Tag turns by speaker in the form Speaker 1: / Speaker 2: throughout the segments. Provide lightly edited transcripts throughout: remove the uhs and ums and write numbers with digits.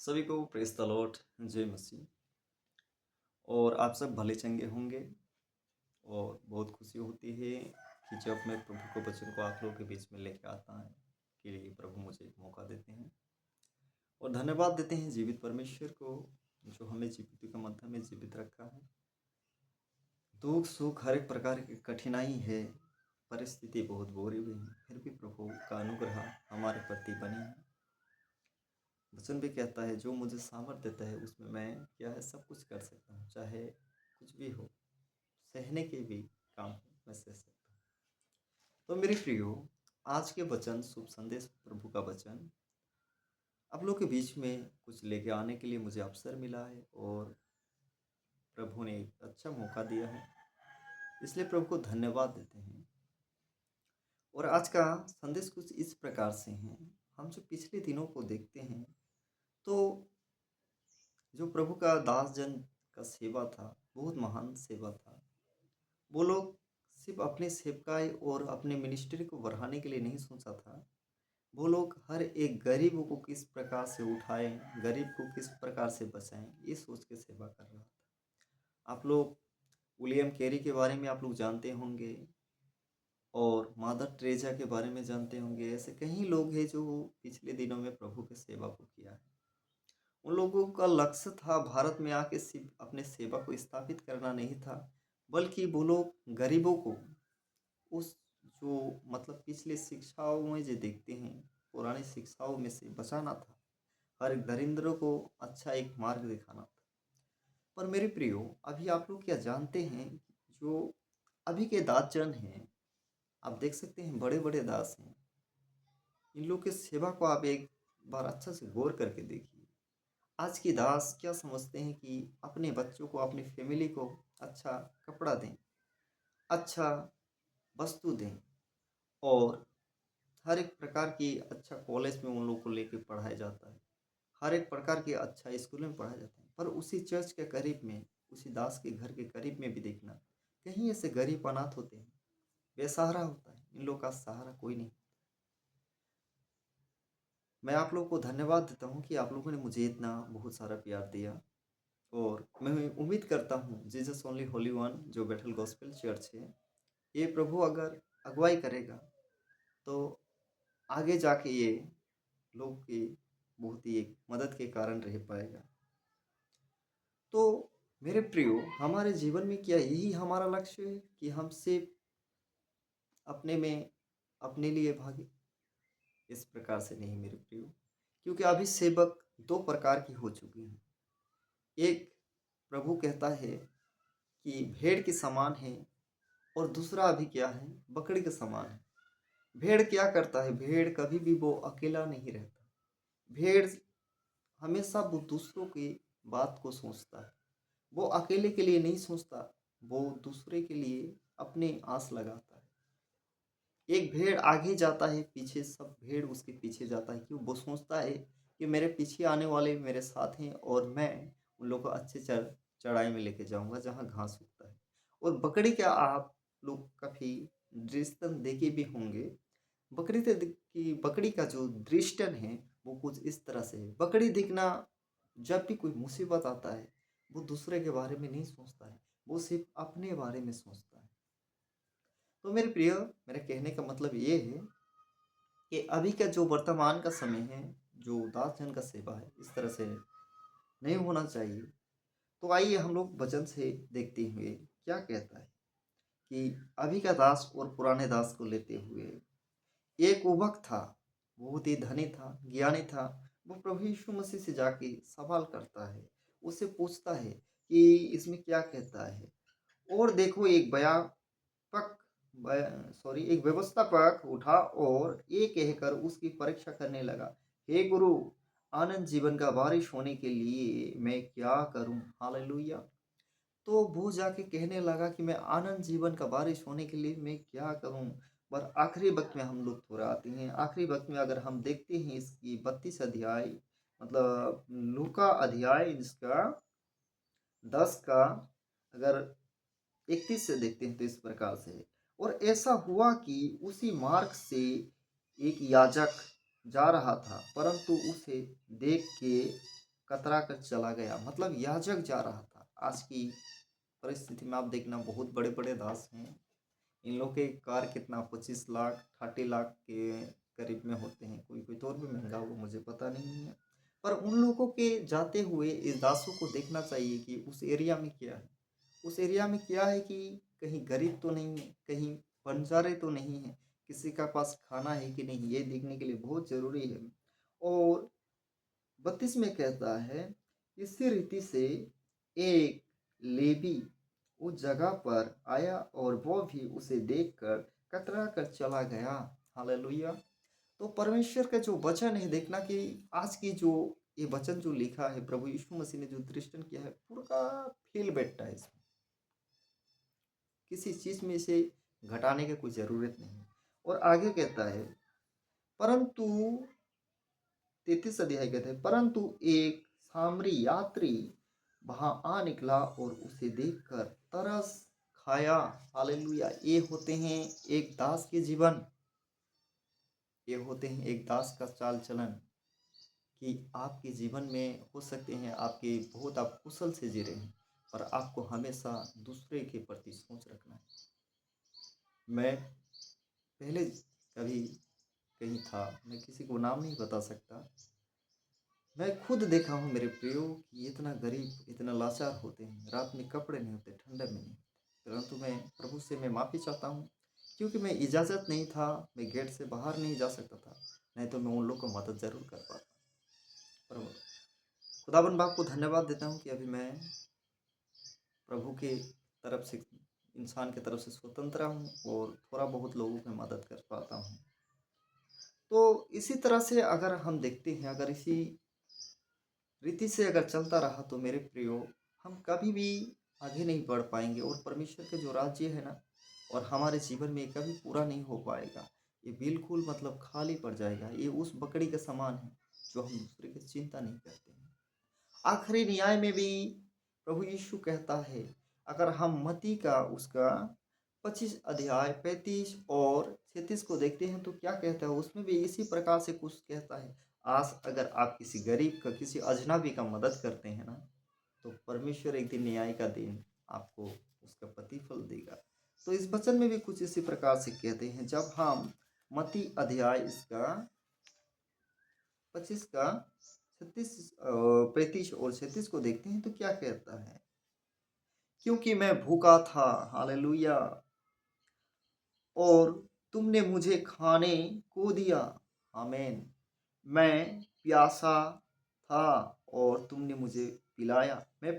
Speaker 1: सभी को praise the Lord, जय मसीह। और आप सब भले चंगे होंगे और बहुत खुशी होती है कि जब मैं प्रभु के वचन को आप लोगों के बीच में लेके आता है के लिए प्रभु मुझे एक मौका देते हैं और धन्यवाद देते हैं जीवित परमेश्वर को जो हमें जीवित के मध्य में जीवित रखा है। दुख सुख हर एक प्रकार की कठिनाई है, परिस्थिति बहुत बुरी भी है, फिर भी प्रभु का अनुग्रह हमारे प्रति बनी है। वचन भी कहता है जो मुझे सामर्थ्य देता है उसमें मैं क्या है सब कुछ कर सकता हूँ, चाहे कुछ भी हो, सहने के भी काम हो मैं सह सकता हूँ। तो मेरे प्रियो, आज के वचन शुभ संदेश प्रभु का वचन आप लोग के बीच में कुछ लेके आने के लिए मुझे अवसर मिला है और प्रभु ने एक अच्छा मौका दिया है, इसलिए प्रभु को धन्यवाद देते हैं। और आज का संदेश कुछ इस प्रकार से है। हम जो पिछले दिनों को देखते हैं तो जो प्रभु का दास जन का सेवा था, बहुत महान सेवा था। वो लोग सिर्फ अपने सेवकाई और अपने मिनिस्ट्री को बढ़ाने के लिए नहीं सोचा था। वो लोग हर एक गरीब को किस प्रकार से उठाएं, गरीब को किस प्रकार से बचाएं, ये सोच के सेवा कर रहा था। आप लोग विलियम कैरी के बारे में आप लोग जानते होंगे और मदर टेरेसा के बारे में जानते होंगे। ऐसे कई लोग हैं जो पिछले दिनों में प्रभु के सेवा को किया है। उन लोगों का लक्ष्य था भारत में आके सिर्फ अपने सेवा को स्थापित करना नहीं था, बल्कि वो लोग गरीबों को उस जो मतलब पिछले शिक्षाओं में जो देखते हैं, पुरानी शिक्षाओं में से बचाना था। हर एक दरिद्र को अच्छा एक मार्ग दिखाना था। पर मेरे प्रियो, अभी आप लोग क्या जानते हैं, जो अभी के दास जन हैं, आप देख सकते हैं बड़े बड़े दास हैं। इन लोग के सेवा को आप एक बार अच्छा से गौर करके देखिए। आज के दास क्या समझते हैं कि अपने बच्चों को, अपनी फैमिली को अच्छा कपड़ा दें, अच्छा वस्तु दें और हर एक प्रकार की अच्छा कॉलेज में उन लोग को लेके पढ़ाया जाता है। हर एक प्रकार के अच्छा स्कूल में पढ़ाया जाता है। पर उसी चर्च के करीब में, उसी दास के घर के करीब में भी देखना, कहीं ऐसे गरीब अनाथ होते हैं, बेसहारा होता है। इन लोग का सहारा कोई नहीं। मैं आप लोगों को धन्यवाद देता हूँ कि आप लोगों ने मुझे इतना बहुत सारा प्यार दिया और मैं उम्मीद करता हूँ जीसस ओनली होली वन जो बैटल गॉस्पेल चर्च है, ये प्रभु अगर अगुवाई करेगा तो आगे जाके ये लोग की बहुत ही एक मदद के कारण रह पाएगा। तो मेरे प्रियो, हमारे जीवन में क्या यही हमारा लक्ष्य है कि हम सिर्फ अपने में अपने लिए भागे? इस प्रकार से नहीं मेरे प्रियो, क्योंकि अभी सेवक दो प्रकार की हो चुकी हैं। एक प्रभु कहता है कि भेड़ के समान है और दूसरा अभी क्या है, बकरी के समान है। भेड़ क्या करता है? भेड़ कभी भी वो अकेला नहीं रहता। भेड़ हमेशा वो दूसरों की बात को सोचता है। वो अकेले के लिए नहीं सोचता, वो दूसरे के लिए अपने आस लगाता है। एक भेड़ आगे जाता है, पीछे सब भेड़ उसके पीछे जाता है। क्यों? वो सोचता है कि मेरे पीछे आने वाले मेरे साथ हैं और मैं उन लोगों को अच्छे चढ़ाई में लेके जाऊंगा जहाँ घास उगता है। और बकरी क्या, आप लोग काफी दृष्टन देखे भी होंगे। बकरी का जो दृष्टन है वो कुछ इस तरह से है। बकरी दिखना, जब भी कोई मुसीबत आता है वो दूसरे के बारे में नहीं सोचता है, वो सिर्फ अपने बारे में सोचता है। तो मेरे प्रिय, मेरे कहने का मतलब ये है कि अभी का जो वर्तमान का समय है, जो दास जन का सेवा है, इस तरह से नहीं होना चाहिए। तो आइए हम लोग वचन से देखते हुए क्या कहता है कि अभी का दास और पुराने दास को लेते हुए एक युवक था, बहुत ही धनी था, ज्ञानी था। वो प्रभु यीशु मसीह से जाके सवाल करता है, उससे पूछता है कि इसमें क्या कहता है। और देखो एक व्यापक एक व्यवस्थापक उठा और ये कहकर उसकी परीक्षा करने लगा, हे गुरु, आनंद जीवन का वारिस होने के लिए मैं क्या करूं? हालेलुया। तो वो जाके कहने लगा कि मैं आनंद जीवन का वारिस होने के लिए मैं क्या करूं? पर आखिरी वक्त में हम लोग थोड़ा आते हैं। आखिरी वक्त में अगर हम देखते हैं इसकी 32 अध्याय, मतलब लूका अध्याय इसका 10 का अगर 31 से देखते हैं तो इस प्रकार से है। और ऐसा हुआ कि उसी मार्ग से एक याजक जा रहा था, परंतु उसे देख के कतरा कर चला गया। मतलब याजक जा रहा था। आज की परिस्थिति में आप देखना बहुत बड़े-बड़े दास हैं। इन लोग के कार कितना 25 लाख 30 लाख के करीब में होते हैं। कोई-कोई तो और भी महँगा होगा, मुझे पता नहीं है। पर उन लोगों के जाते हुए इस दासों को देखना चाहिए कि उस एरिया में क्या है। उस एरिया में क्या है कि कहीं गरीब तो नहीं है, कहीं बंजारे तो नहीं है, किसी का पास खाना है कि नहीं, ये देखने के लिए बहुत ज़रूरी है। और 32 में कहता है, इसी रीति से एक लेवी उस जगह पर आया और वो भी उसे देखकर कतरा कर चला गया। हालेलुया। तो परमेश्वर का जो वचन है, देखना कि आज की जो ये वचन जो लिखा है, प्रभु यीशु मसीह ने जो दृष्टन किया है, पूरा फील बैठता है इसमें। किसी चीज़ में इसे घटाने की कोई ज़रूरत नहीं है। और आगे कहता है, परंतु 33 अध्याय कहते हैं, परंतु एक सामरी यात्री वहां आ निकला और उसे देखकर तरस खाया। हालेलुया। ये होते हैं एक दास के जीवन, ये होते हैं एक दास का चाल चलन, कि आपके जीवन में हो सकते हैं आपके बहुत आप कुशल से जी रहे हैं, पर आपको हमेशा दूसरे के प्रति सोच रखना है। मैं पहले कभी कहीं था, मैं किसी को नाम नहीं बता सकता। मैं खुद देखा हूँ मेरे प्रियो कि इतना गरीब, इतना लाचार होते हैं, रात में कपड़े नहीं होते, ठंडे में नहीं होते। परंतु मैं प्रभु से मैं माफ़ी चाहता हूँ, क्योंकि मैं इजाज़त नहीं था, मैं गेट से बाहर नहीं जा सकता था, नहीं तो मैं उन लोग को मदद ज़रूर कर पाता। पर खुदाबंद बाप को धन्यवाद देता हूँ कि अभी मैं प्रभु के तरफ से, इंसान की तरफ से स्वतंत्र हूँ और थोड़ा बहुत लोगों की मदद कर पाता हूँ। तो इसी तरह से अगर हम देखते हैं, अगर इसी रीति से अगर चलता रहा तो मेरे प्रियो, हम कभी भी आगे नहीं बढ़ पाएंगे और परमेश्वर का जो राज्य है ना, और हमारे जीवन में कभी पूरा नहीं हो पाएगा। ये बिल्कुल मतलब खाली पड़ जाएगा। ये उस बकरी के समान है जो हम दूसरे की चिंता नहीं करते हैं। आखिरी न्याय में भी प्रभु यीशु कहता है, अगर हम मत्ती का उसका 25 अध्याय 35 और 36 को देखते हैं तो क्या कहता है, उसमें भी इसी प्रकार से कुछ कहता है। आज अगर आप किसी गरीब का, किसी अजनबी का मदद करते हैं ना, तो परमेश्वर एक दिन न्याय का दिन आपको उसका प्रतिफल देगा। तो इस वचन में भी कुछ इसी प्रकार से कहते हैं। जब हम मत्ती अध्याय इसका 25 का 36 35 और 36 को देखते हैं तो क्या कहता है, क्योंकि मैं भूखा था, हालेलुया, और तुमने मुझे खाने को दिया, आमीन। मैं प्यासा था और तुमने मुझे पिलाया। मैं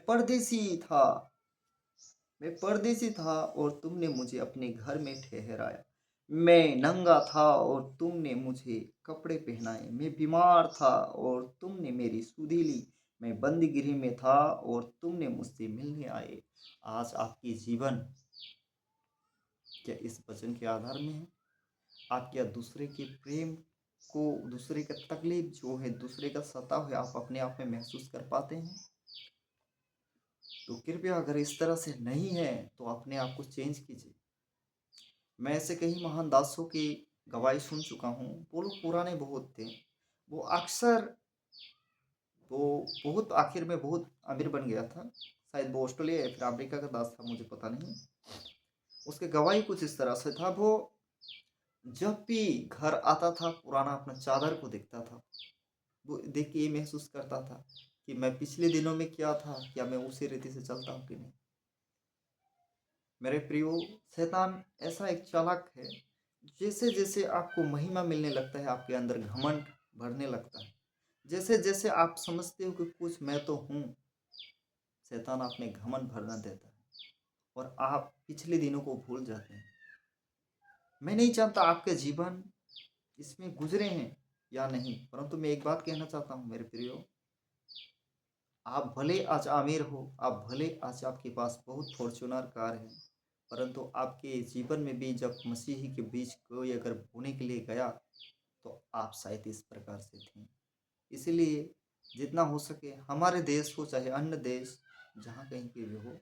Speaker 1: परदेसी था और तुमने मुझे अपने घर में ठहराया। मैं नंगा था और तुमने मुझे कपड़े पहनाए। मैं बीमार था और तुमने मेरी सुधि ली। मैं बंदीगृह में था और तुमने मुझसे मिलने आए। आज आपकी जीवन क्या इस वचन के आधार में है? आप क्या दूसरे के प्रेम को, दूसरे का तकलीफ जो है, दूसरे का सताव है, आप अपने आप में महसूस कर पाते हैं? तो कृपया अगर इस तरह से नहीं है तो अपने आप को चेंज कीजिए। मैं ऐसे कई महान दासों की गवाही सुन चुका हूँ। वो लोग पुराने बहुत थे, वो अक्सर, वो बहुत आखिर में बहुत अमीर बन गया था। शायद वो ऑस्ट्रेलिया या फिर अमेरिका का दास था, मुझे पता नहीं। उसके गवाही कुछ इस तरह से था, वो जब भी घर आता था पुराना अपना चादर को देखता था, वो देख के ये महसूस करता था कि मैं पिछले दिनों में क्या था, क्या मैं उसी रीति से चलता हूँ कि नहीं। मेरे प्रियो, शैतान ऐसा एक चालाक है, जैसे जैसे आपको महिमा मिलने लगता है, आपके अंदर घमंड भरने लगता है। जैसे जैसे आप समझते हो कि कुछ मैं तो हूँ, शैतान आप में घमंड भरना देता है और आप पिछले दिनों को भूल जाते हैं। मैं नहीं जानता आपके जीवन इसमें गुजरे हैं या नहीं, परंतु मैं एक बात कहना चाहता हूँ मेरे प्रियो, आप भले आज अमीर हो, आप भले आज आपके पास बहुत फॉर्च्यूनर कार है, परंतु आपके जीवन में भी जब मसीही के बीच कोई अगर बोने के लिए गया तो आप शायद इस प्रकार से थे। इसीलिए जितना हो सके हमारे देश हो चाहे अन्य देश, जहाँ कहीं पे भी हो,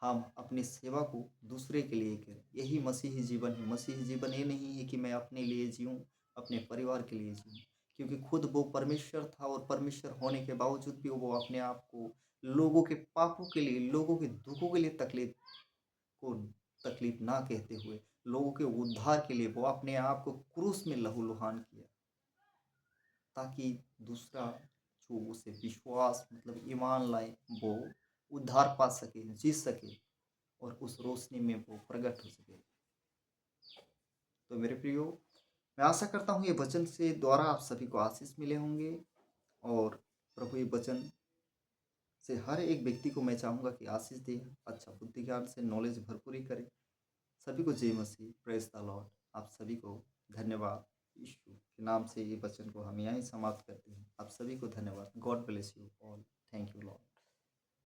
Speaker 1: हम अपनी सेवा को दूसरे के लिए करें। यही मसीही जीवन है। मसीही जीवन ये नहीं है कि मैं अपने लिए जीऊँ, अपने परिवार के लिए जीऊँ, क्योंकि खुद वो परमेश्वर था और परमेश्वर होने के बावजूद भी वो अपने आप को लोगों के पापों के लिए, लोगों के दुखों के लिए को तकलीफ ना कहते हुए, लोगों के उद्धार के लिए वो अपने आप को क्रूस में लहूलुहान किया, ताकि दूसरा जो उसे विश्वास मतलब ईमान लाए, वो उद्धार पा सके, जी सके और उस रोशनी में वो प्रकट हो सके। तो मेरे प्रियो, मैं आशा करता हूँ ये वचन से द्वारा आप सभी को आशीष मिले होंगे और प्रभु ये वचन से हर एक व्यक्ति को मैं चाहूँगा कि आशीष दे, अच्छा बुद्धि ज्ञान से नॉलेज भरपूरी करे। सभी को जय मसीह, प्रेज द लॉर्ड। आप सभी को धन्यवाद। यीशु के नाम से ये वचन को हम यहीं समाप्त करते हैं। आप सभी को धन्यवाद। God bless you all. Thank you Lord.